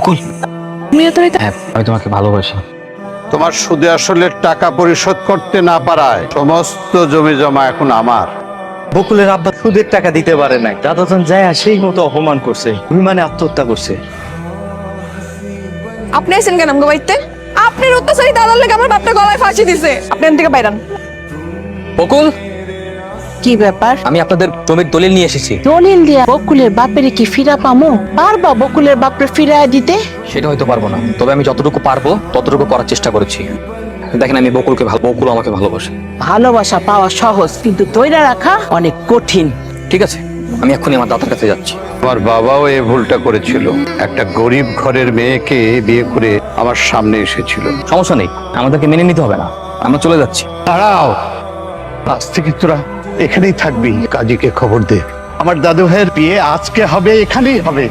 বকুল, হ্যাঁ আমি তোমাকে ভালোবাসি। তোমার সুদে আসলের টাকা পরিশোধ করতে না পারায় সমস্ত জমি জমা এখন আমার। বকুলের আব্বা সুদের টাকা দিতে পারে নাই, দাদাজন যায় সেই মতো অপমান করছে, অভিমানে আত্মহত্যা করছে। আপনি আছেন কেন আমগো বাড়িতে? আপনার অত্যাচারী দাদার লেগে আমার বাপটা গলায় ফাঁসি দিছে। আপনি এখান থেকে বাইরান। বকুল, কি ব্যাপার? আমি আপনাদের জমির দলিল নিয়ে এসেছি। দলিল দিয়া বকুলের বাপের কি ফিরা পামো? পারবা বকুলের বাপরে ফিরায় দিতে? সেটা হয়তো পারবো না, তবে আমি যতটুকু পারবো ততটুকু করার চেষ্টা করেছি। দেখেন আমি বকুলকে বকুল আমাকে ভালোবাসে। ভালোবাসা পাওয়া সহজ, কিন্তু ধইরা রাখা অনেক কঠিন। ঠিক আছে, আমি এক্ষুনি আমার দাদার কাছে যাচ্ছি। আমার বাবাও এই ভুলটা করেছিল, একটা গরিব ঘরের মেয়েকে বিয়ে করে আমার সামনে এসেছিল। সমস্যা নেই, আমাদেরকে মেনে নিতে হবে না, আমরা চলে যাচ্ছি। দাঁড়াও, আজ থেকে তোরা এখানেই থাকবি। কাজীকে খবর দে, আমার দাদু ভাইয়ের বিয়ে আজকে হবে, এখানেই হবে।